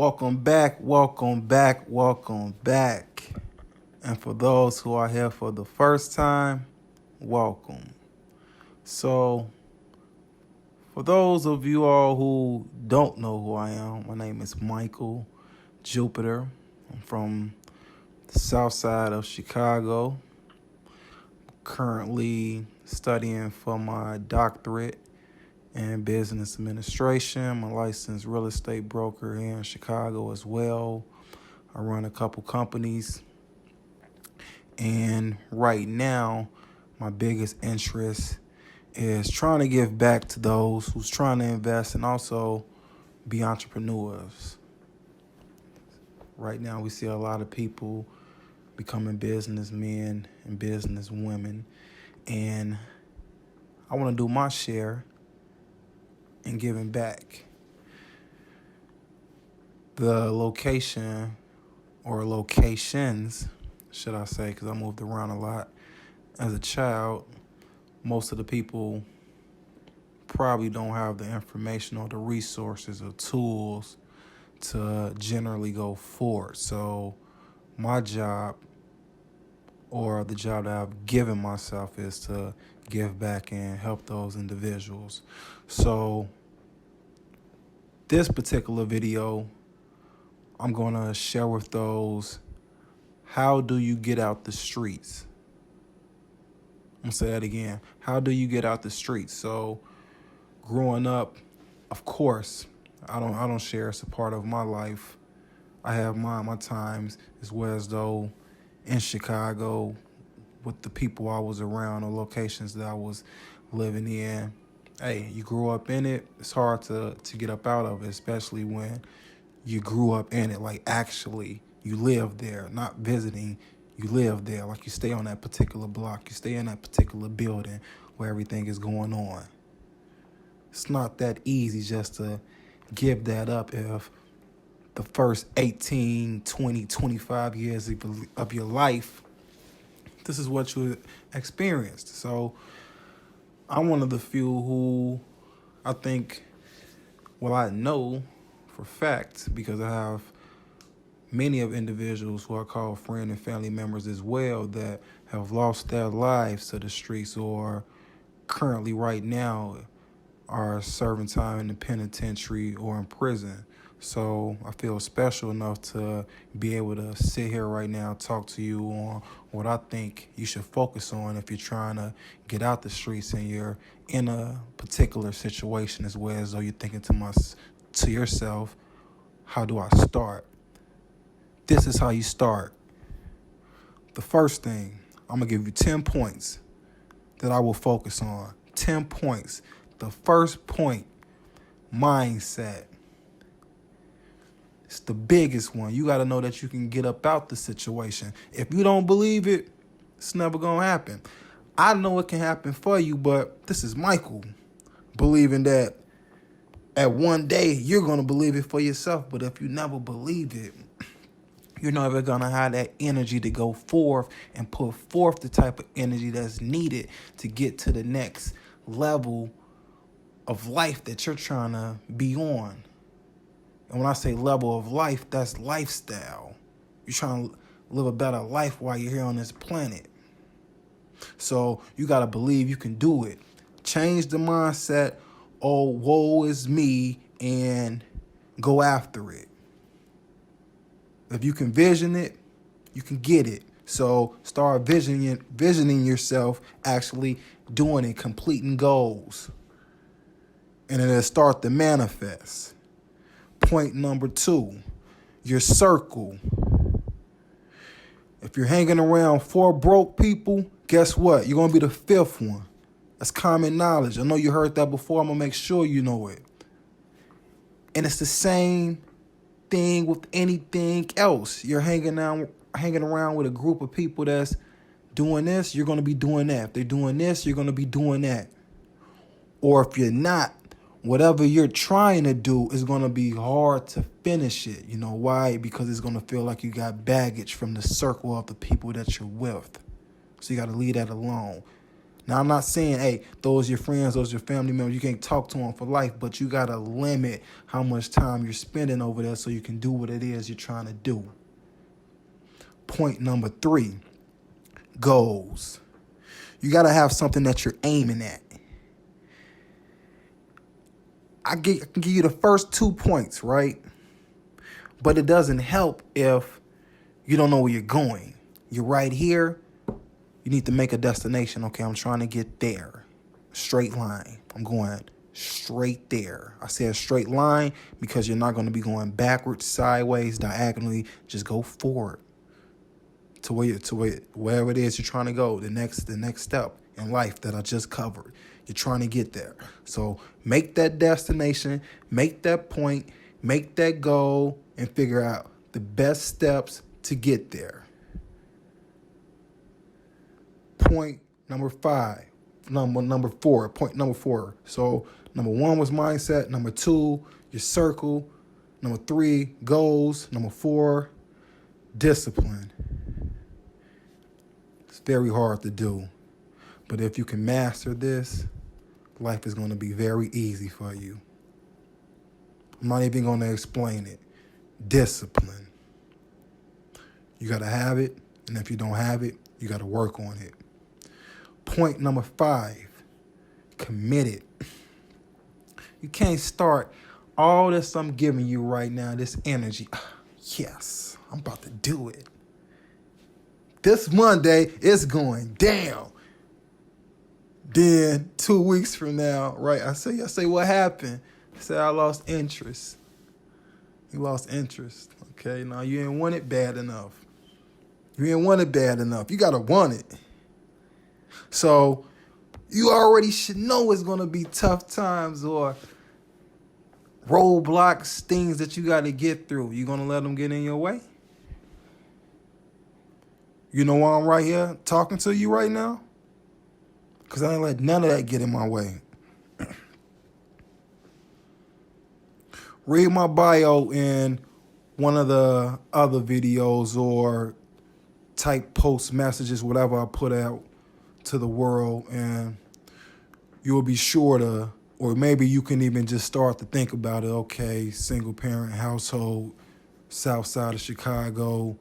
Welcome back, welcome back, welcome back. And for those who are here for the first time, welcome. So, for those of you all who don't know who I am, my name is Michael Jubiter. I'm from the south side of Chicago. Currently studying for my doctorate in business administration. I'm a licensed real estate broker here in Chicago as well. I run a couple companies. And right now, my biggest interest is trying to give back to those who's trying to invest and also be entrepreneurs. Right now, we see a lot of people becoming businessmen and businesswomen. And I want to do my share in giving back. The location or locations, should I say, because I moved around a lot as a child, most of the people probably don't have the information or the resources or tools to generally go forward. So my job, or the job that I've given myself, is to give back and help those individuals. So this particular video, I'm going to share with those, how do you get out the streets? I'm going to say that again. How do you get out the streets? So growing up, of course, I don't share. It's a part of my life. I have my times as well as though in Chicago with the people I was around or locations that I was living in. Hey, you grew up in it. It's hard to get up out of it, especially when you grew up in it. Like actually, you live there, not visiting. You live there. Like you stay on that particular block. You stay in that particular building where everything is going on. It's not that easy just to give that up if the first 18, 20, 25 years of your life, this is what you experienced. So I'm one of the few who I think, well, I know for fact, because I have many of individuals who I call friend and family members as well that have lost their lives to the streets or currently right now are serving time in the penitentiary or in prison. So I feel special enough to be able to sit here right now and talk to you on what I think you should focus on if you're trying to get out the streets and you're in a particular situation, as well as though you're thinking to yourself, how do I start? This is how you start. The first thing, I'm going to give you 10 points that I will focus on. 10 points. The first point, mindset. It's the biggest one. You got to know that you can get up out the situation. If you don't believe it, it's never going to happen. I know it can happen for you, but this is Michael believing that at one day you're going to believe it for yourself. But if you never believe it, you're never going to have that energy to go forth and put forth the type of energy that's needed to get to the next level of life that you're trying to be on. And when I say level of life, that's lifestyle. You're trying to live a better life while you're here on this planet. So you got to believe you can do it. Change the mindset, oh, woe is me, and go after it. If you can vision it, you can get it. So start visioning yourself actually doing it, completing goals. And it'll start to manifest. Point number 2, your circle. If you're hanging around 4 broke people, guess what? You're going to be the 5th one. That's common knowledge. I know you heard that before. I'm going to make sure you know it. And it's the same thing with anything else. You're hanging around with a group of people that's doing this, you're going to be doing that. If they're doing this, you're going to be doing that. Or if you're not, whatever you're trying to do is going to be hard to finish it. You know why? Because it's going to feel like you got baggage from the circle of the people that you're with. So you got to leave that alone. Now, I'm not saying, hey, those your friends, those your family members, you can't talk to them for life, but you got to limit how much time you're spending over there so you can do what it is you're trying to do. Point number 3, goals. You got to have something that you're aiming at. I can give you the first 2 points, right? But it doesn't help if you don't know where you're going. You're right here. You need to make a destination. Okay, I'm trying to get there. Straight line. I'm going straight there. I said straight line because you're not going to be going backwards, sideways, diagonally. Just go forward to wherever it is you're trying to go. The next step in life that I just covered. You're trying to get there. So make that destination, make that point, make that goal, and figure out the best steps to get there. Point number 4. Point number 4. So number 1 was mindset. Number 2, your circle. Number 3, goals. Number 4, discipline. It's very hard to do. But if you can master this, life is going to be very easy for you. I'm not even going to explain it. Discipline. You got to have it. And if you don't have it, you got to work on it. Point number 5, committed. You can't start all this I'm giving you right now, this energy. Yes, I'm about to do it. This Monday, it's going down. Then 2 weeks from now, right, I say, what happened? I said, I lost interest. You lost interest. Okay, now you ain't want it bad enough. You got to want it. So you already should know it's going to be tough times or roadblocks, things that you got to get through. You going to let them get in your way? You know why I'm right here talking to you right now? Because I ain't let none of that get in my way. Read my bio in one of the other videos or type post messages, whatever I put out to the world, and you'll be sure to, or maybe you can even just start to think about it. Okay, single parent household, south side of Chicago,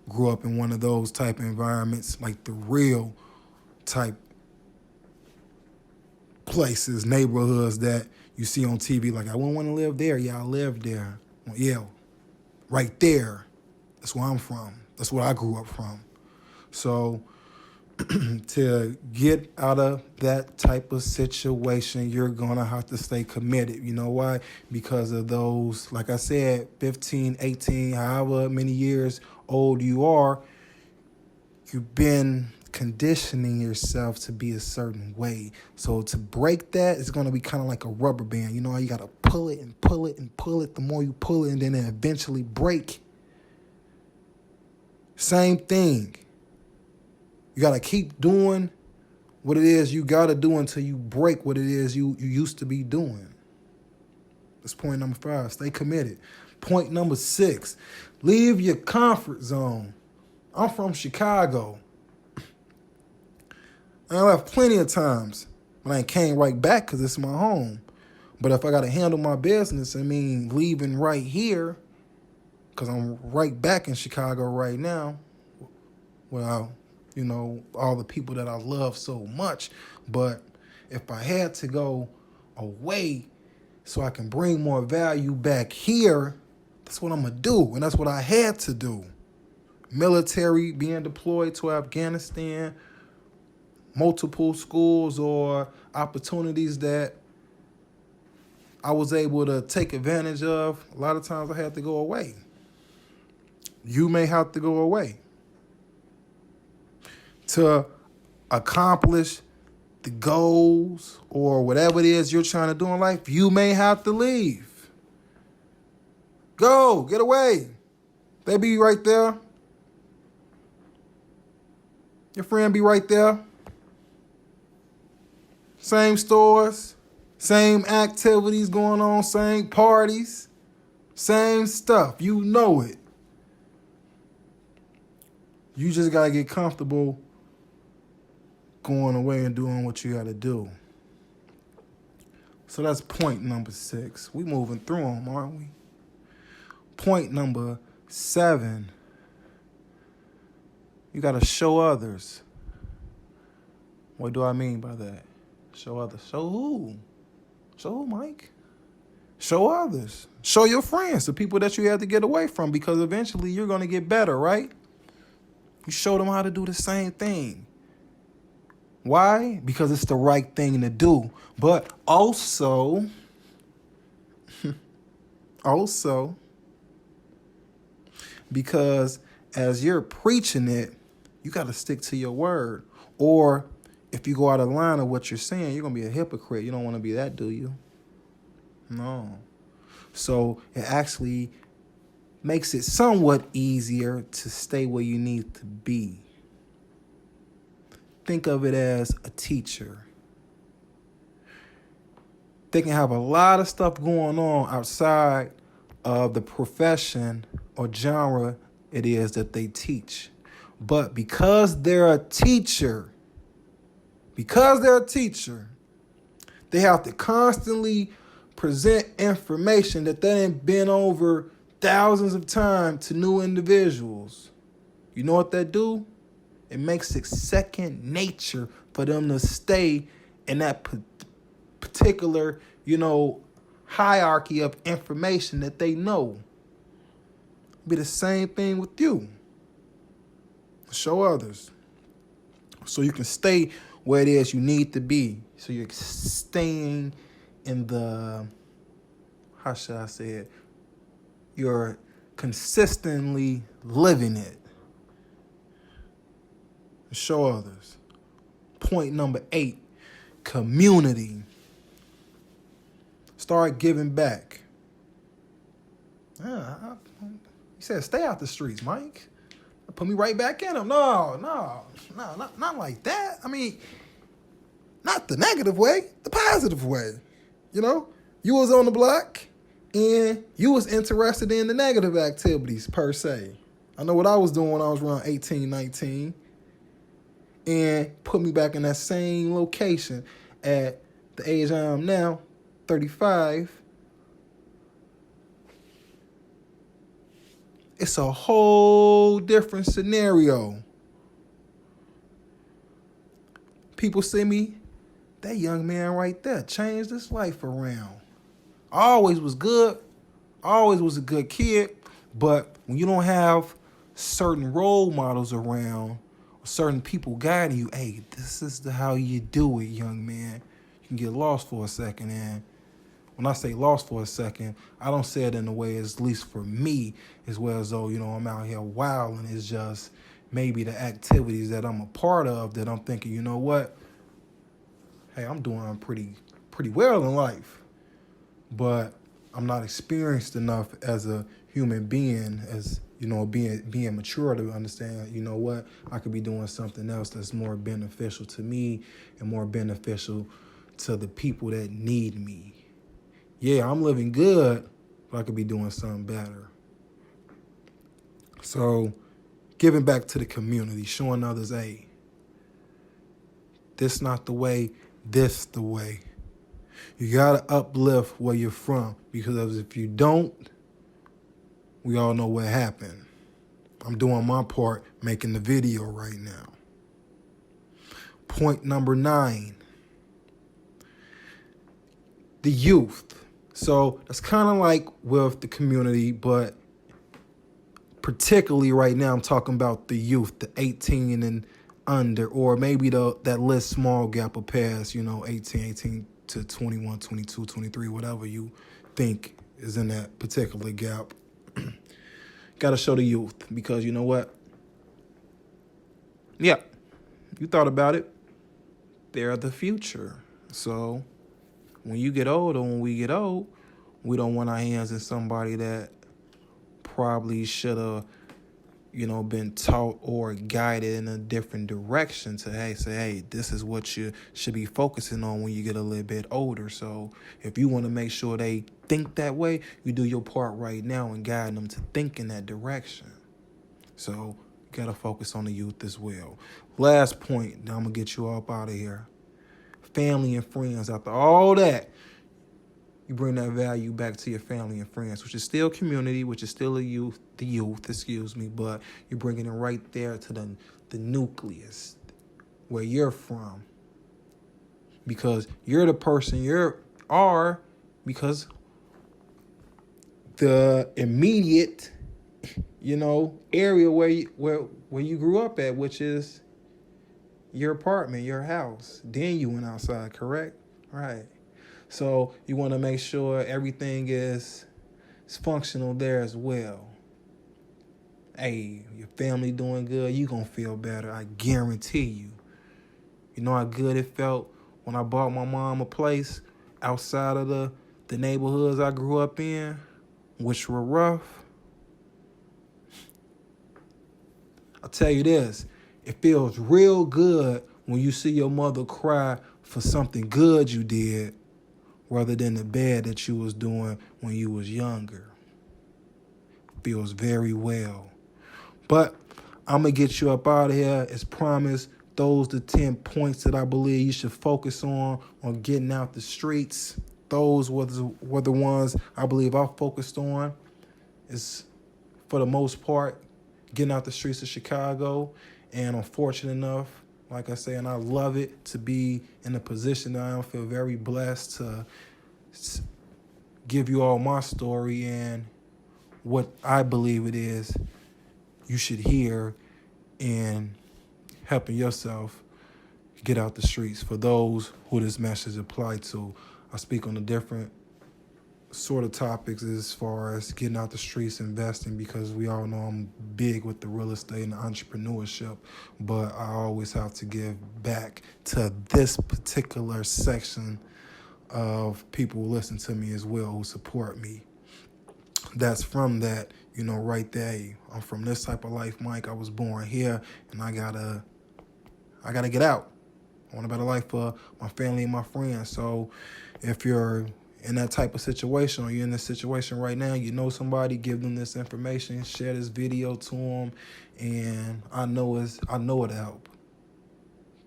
grew up in one of those type of environments, like the real type places, neighborhoods that you see on TV. Like, I wouldn't want to live there. Yeah, I lived there. Well, yeah, right there. That's where I'm from. That's where I grew up from. So to get out of that type of situation, you're going to have to stay committed. You know why? Because of those, like I said, 15, 18, however many years old you are, you've been conditioning yourself to be a certain way. So to break that, it's going to be kind of like a rubber band. You know how you got to pull it and pull it and pull it. The more you pull it, and then it eventually break. Same thing. You got to keep doing what it is you got to do until you break what it is you used to be doing. That's point number 5. Stay committed. Point number 6. Leave your comfort zone. I'm from Chicago. I left plenty of times when I came right back because it's my home. But if I got to handle my business, leaving right here, because I'm right back in Chicago right now, well, all the people that I love so much. But if I had to go away so I can bring more value back here, that's what I'm going to do. And that's what I had to do. Military, being deployed to Afghanistan, multiple schools or opportunities that I was able to take advantage of. A lot of times I had to go away. You may have to go away to accomplish the goals or whatever it is you're trying to do in life. You may have to leave. Go, get away. They be right there. Your friend be right there. Same stores, same activities going on, same parties, same stuff. You know it. You just got to get comfortable going away and doing what you got to do. So that's point number 6. We moving through them, aren't we? Point number 7. You got to show others. What do I mean by that? Show others. Show who? Show who, Mike? Show others. Show your friends, the people that you had to get away from, because eventually you're going to get better, right? You show them how to do the same thing. Why? Because it's the right thing to do. But also, because as you're preaching it, you got to stick to your word. Or if you go out of line of what you're saying, you're going to be a hypocrite. You don't want to be that, do you? No. So it actually makes it somewhat easier to stay where you need to be. Think of it as a teacher. They can have a lot of stuff going on outside of the profession or genre it is that they teach. But because they're a teacher, they have to constantly present information that they ain't been over thousands of times to new individuals. You know what that do? It makes it second nature for them to stay in that particular, hierarchy of information that they know. Be the same thing with you. Show others. So you can stay where it is you need to be. So you're staying in the, how should I say it? You're consistently living it. Show others. Point number 8, community. Start giving back. You said stay out the streets, Mike. Put me right back in them. No, not like that. I mean, not the negative way, the positive way. You was on the block and you was interested in the negative activities per se. I know what I was doing when I was around 18, 19. And put me back in that same location at the age I am now, 35. It's a whole different scenario. People see me, that young man right there changed his life around. Always was good, always was a good kid, but when you don't have certain role models around, certain people guiding you, hey, this is how you do it, young man. You can get lost for a second. And when I say lost for a second, I don't say it in a way, at least for me, as well as though, I'm out here wild and it's just maybe the activities that I'm a part of that I'm thinking, you know what? Hey, I'm doing pretty well in life. But I'm not experienced enough as a human being, as being mature to understand, what, I could be doing something else that's more beneficial to me and more beneficial to the people that need me. Yeah, I'm living good, but I could be doing something better. So giving back to the community, showing others, hey, this not the way, this the way. You got to uplift where you're from, because if you don't, we all know what happened. I'm doing my part, making the video right now. Point number 9, the youth. So that's kind of like with the community, but particularly right now I'm talking about the youth, the 18 and under, or maybe that little small gap of past, 18 to 21, 22, 23, whatever you think is in that particular gap. Got to show the youth, because you know what? Yeah, you thought about it. They're the future. So when you get old, or when we get old, we don't want our hands in somebody that probably should have, been taught or guided in a different direction to, say, this is what you should be focusing on when you get a little bit older. So if you want to make sure they think that way, you do your part right now in guiding them to think in that direction. So Got to focus on the youth as well. Last point, then I'm going to get you up out of here. Family and friends. After all that, you bring that value back to your family and friends, which is still community, which is still the youth, but you're bringing it right there to the nucleus where you're from. Because you're the person because the immediate, area where you grew up at, which is your apartment, your house. Then you went outside, correct? Right. So you want to make sure everything is functional there as well. Hey, your family doing good, you going to feel better. I guarantee you. You know how good it felt when I bought my mom a place outside of the neighborhoods I grew up in, which were rough? I'll tell you this, it feels real good when you see your mother cry for something good you did rather than the bad that you was doing when you was younger. Feels very well. But I'm going to get you up out of here. As promised, those the 10 points that I believe you should focus on getting out the streets. Those were the ones I believe I focused on. Is for the most part, getting out the streets of Chicago. And I'm fortunate enough, like I say, and I love it, to be in a position that I am. Feel very blessed to give you all my story and what I believe it is you should hear in helping yourself get out the streets. For those who this message applied to, I speak on the different sort of topics as far as getting out the streets, investing, because we all know I'm big with the real estate and entrepreneurship, but I always have to give back to this particular section of people who listen to me as well, who support me. That's from that, right there. I'm from this type of life, Mike. I was born here, and I gotta get out. I want a better life for my family and my friends. So if you're in that type of situation, or you're in this situation right now, somebody, give them this information, share this video to them, and I know it'll help.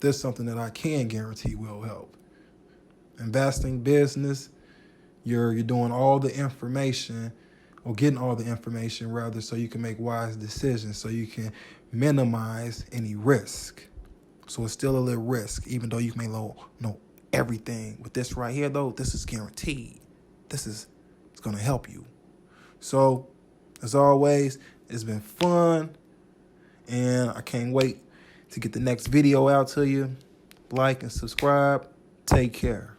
There's something that I can guarantee will help. Investing, business, you're doing all the information, or getting all the information rather, so you can make wise decisions, so you can minimize any risk. So it's still a little risk, even though you may know everything. With this right here, though, this is guaranteed. It's going to help you. So, as always, it's been fun, and I can't wait to get the next video out to you. Like and subscribe. Take care.